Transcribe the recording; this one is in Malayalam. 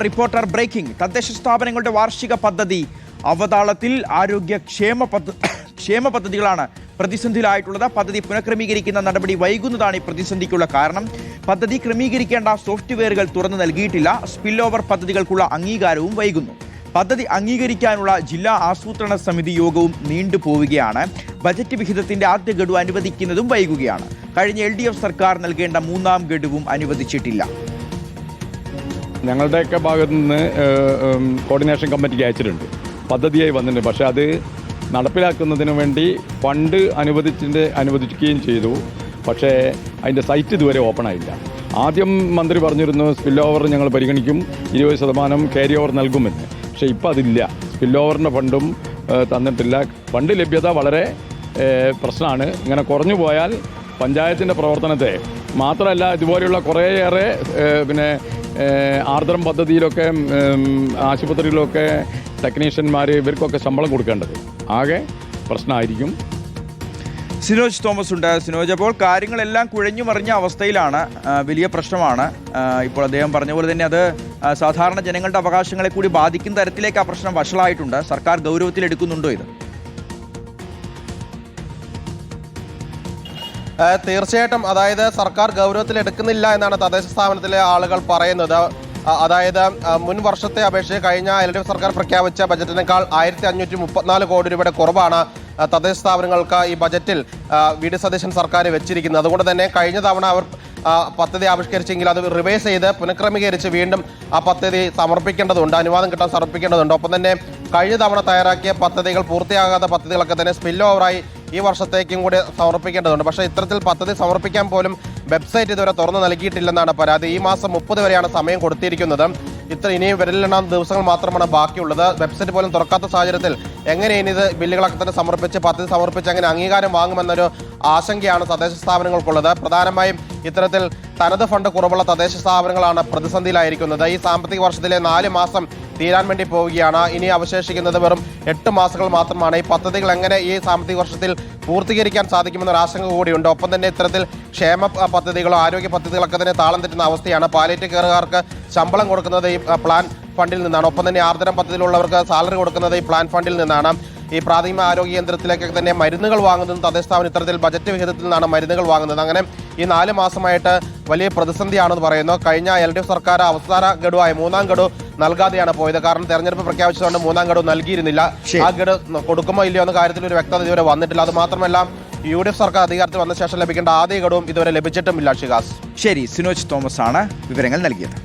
Reporter breaking. തദ്ദേശ സ്ഥാപനങ്ങളുടെ വാർഷിക പദ്ധതി അവതാളത്തിൽ. ക്ഷേമ പദ്ധതികളാണ് പ്രതിസന്ധിയിലായിട്ടുള്ളത്. പദ്ധതി പുനഃക്രമീകരിക്കുന്ന നടപടി വൈകുന്നതാണ് ഈ പ്രതിസന്ധിക്കുള്ള കാരണം. പദ്ധതി ക്രമീകരിക്കേണ്ട സോഫ്റ്റ്വെയറുകൾ തുറന്നു നൽകിയിട്ടില്ല. സ്പിൽ ഓവർ പദ്ധതികൾക്കുള്ള അംഗീകാരവും വൈകുന്നു. പദ്ധതി അംഗീകരിക്കാനുള്ള ജില്ലാ ആസൂത്രണ സമിതി യോഗവും നീണ്ടുപോവുകയാണ്. ബജറ്റ് വിഹിതത്തിന്റെ ആദ്യ ഗഡു അനുവദിക്കുന്നതും വൈകുകയാണ്. കഴിഞ്ഞ LDF സർക്കാർ നൽകേണ്ട മൂന്നാം ഗഡുവും അനുവദിച്ചിട്ടില്ല. ഞങ്ങളുടെയൊക്കെ ഭാഗത്തു നിന്ന് കോർഡിനേഷൻ കമ്മിറ്റിക്ക് അയച്ചിട്ടുണ്ട്, പദ്ധതിയായി വന്നിട്ടുണ്ട്. പക്ഷേ അത് നടപ്പിലാക്കുന്നതിന് വേണ്ടി ഫണ്ട് അനുവദിക്കുകയും ചെയ്തു. പക്ഷേ അതിൻ്റെ സൈറ്റ് ഇതുവരെ ഓപ്പൺ ആയില്ല. ആദ്യം മന്ത്രി പറഞ്ഞിരുന്നു സ്പിൽ ഓവർ ഞങ്ങൾ പരിഗണിക്കും, 20% ക്യാരി ഓവർ നൽകുമെന്ന്. പക്ഷേ ഇപ്പോൾ അതില്ല. സ്പിൽ ഓവറിൻ്റെ ഫണ്ടും തന്നിട്ടില്ല. ഫണ്ട് ലഭ്യത വളരെ പ്രശ്നമാണ്. ഇങ്ങനെ കുറഞ്ഞു പോയാൽ പഞ്ചായത്തിൻ്റെ പ്രവർത്തനത്തെ മാത്രമല്ല, ഇതുപോലെയുള്ള കുറേയേറെ ആർദ്രം പദ്ധതിയിലൊക്കെ ആശുപത്രിയിലൊക്കെ ടെക്നീഷ്യന്മാർ ഇവർക്കൊക്കെ ശമ്പളം കൊടുക്കേണ്ടത് ആകെ പ്രശ്നമായിരിക്കും. സിനോജ് തോമസ് ഉണ്ട്. സിനോജ്, അപ്പോൾ കാര്യങ്ങളെല്ലാം കുഴഞ്ഞു മറിഞ്ഞ അവസ്ഥയിലാണ്, വലിയ പ്രശ്നമാണ്. ഇപ്പോൾ അദ്ദേഹം പറഞ്ഞ പോലെ തന്നെ അത് സാധാരണ ജനങ്ങളുടെ അവകാശങ്ങളെ കൂടി ബാധിക്കുന്ന തരത്തിലേക്ക് ആ പ്രശ്നം വഷളായിട്ടുണ്ട്. സർക്കാർ ഗൗരവത്തിലെടുക്കുന്നുണ്ടോ ഇത്? തീർച്ചയായിട്ടും, അതായത് സർക്കാർ ഗൗരവത്തിലെടുക്കുന്നില്ല എന്നാണ് തദ്ദേശ സ്ഥാപനത്തിലെ ആളുകൾ പറയുന്നത്. അതായത് മുൻ വർഷത്തെ അപേക്ഷിച്ച് കഴിഞ്ഞ LDF സർക്കാർ പ്രഖ്യാപിച്ച ബജറ്റിനേക്കാൾ 1534 കോടി രൂപയുടെ കുറവാണ് തദ്ദേശ സ്ഥാപനങ്ങൾക്ക് ഈ ബജറ്റിൽ VD സതീശൻ സർക്കാർ വെച്ചിരിക്കുന്നത്. അതുകൊണ്ട് തന്നെ കഴിഞ്ഞ തവണ അവർ പദ്ധതി ആവിഷ്കരിച്ചെങ്കിൽ അത് റിവൈസ് ചെയ്ത് പുനഃക്രമീകരിച്ച് വീണ്ടും ആ പദ്ധതി സമർപ്പിക്കേണ്ടതുണ്ട്, അനുവാദം കിട്ടാൻ സമർപ്പിക്കേണ്ടതുണ്ട്. ഒപ്പം തന്നെ കഴിഞ്ഞ തവണ തയ്യാറാക്കിയ പദ്ധതികൾ, പൂർത്തിയാകാത്ത പദ്ധതികളൊക്കെ തന്നെ സ്പിൽ ഓവറായി ഈ വർഷത്തേക്കും കൂടി സമർപ്പിക്കേണ്ടതുണ്ട്. പക്ഷേ ഇത്തരത്തിൽ പദ്ധതി സമർപ്പിക്കാൻ പോലും വെബ്സൈറ്റ് ഇതുവരെ തുറന്നു നൽകിയിട്ടില്ലെന്നാണ് പരാതി. ഈ മാസം 30 വരെയാണ് സമയം കൊടുത്തിരിക്കുന്നത്. ഇനിയും വിരലിലെണ്ണാൻ ദിവസങ്ങൾ മാത്രമാണ് ബാക്കിയുള്ളത്. വെബ്സൈറ്റ് പോലും തുറക്കാത്ത സാഹചര്യത്തിൽ എങ്ങനെ ഇനി ഇത് ബില്ലുകളൊക്കെ തന്നെ സമർപ്പിച്ച് പദ്ധതി സമർപ്പിച്ച് അങ്ങനെ അംഗീകാരം വാങ്ങുമെന്നൊരു ആശങ്കയാണ് തദ്ദേശ സ്ഥാപനങ്ങൾക്കുള്ളത്. പ്രധാനമായും ഇത്തരത്തിൽ തനത് ഫണ്ട് കുറവുള്ള തദ്ദേശ സ്ഥാപനങ്ങളാണ് പ്രതിസന്ധിയിലായിരിക്കുന്നത്. ഈ സാമ്പത്തിക വർഷത്തിലെ 4 മാസം തീരാൻ വേണ്ടി പോവുകയാണ്. ഇനി അവശേഷിക്കുന്നത് വെറും 8 മാസങ്ങൾ മാത്രമാണ്. ഈ പദ്ധതികൾ എങ്ങനെ ഈ സാമ്പത്തിക വർഷത്തിൽ പൂർത്തീകരിക്കാൻ സാധിക്കുമെന്നൊരു ആശങ്ക കൂടിയുണ്ട്. ഒപ്പം തന്നെ ഇത്തരത്തിൽ ക്ഷേമ പദ്ധതികളോ ആരോഗ്യ പദ്ധതികളൊക്കെ തന്നെ താളം തെറ്റുന്ന അവസ്ഥയാണ്. പാലിയേറ്റീവ് കെയറുകാർക്ക് ശമ്പളം കൊടുക്കുന്നത് ഈ പ്ലാൻ ഫണ്ടിൽ നിന്നാണ്. ഒപ്പം തന്നെ ആർദ്രം പദ്ധതിയിലുള്ളവർക്ക് സാലറി കൊടുക്കുന്നത് ഈ പ്ലാൻ ഫണ്ടിൽ നിന്നാണ്. ഈ പ്രാഥമിക ആരോഗ്യ കേന്ദ്രത്തിലേക്കൊക്കെ തന്നെ മരുന്നുകൾ വാങ്ങുന്നതും തദ്ദേശ സ്ഥാപനം ഇത്തരത്തിൽ ബജറ്റ് വിഹിതത്തിൽ നിന്നാണ് മരുന്നുകൾ വാങ്ങുന്നത്. അങ്ങനെ ഈ 4 മാസമായിട്ട് വലിയ പ്രതിസന്ധിയാണെന്ന് പറയുന്നു. കഴിഞ്ഞ LDF സർക്കാർ അവസാന ഗഡുവായ 3-ാം ഗഡു നൽകാതെയാണ് പോയത്. കാരണം തെരഞ്ഞെടുപ്പ് പ്രഖ്യാപിച്ചതുകൊണ്ട് 3-ാം ഗഡു നൽകിയിരുന്നില്ല. ആ ഗഡു കൊടുക്കുമോ ഇല്ലയോ എന്ന കാര്യത്തിൽ ഒരു വ്യക്തത ഇതുവരെ വന്നിട്ടില്ല. അത് മാത്രമല്ല, UDF സർക്കാർ അധികാരത്തിൽ വന്ന ശേഷം ലഭിക്കേണ്ട ആദ്യ ഗഡുവും ഇതുവരെ ലഭിച്ചിട്ടുമില്ല. ഷിഹാസ്. ശരി, സിനോജ് തോമസ് ആണ് വിവരങ്ങൾ നൽകിയത്.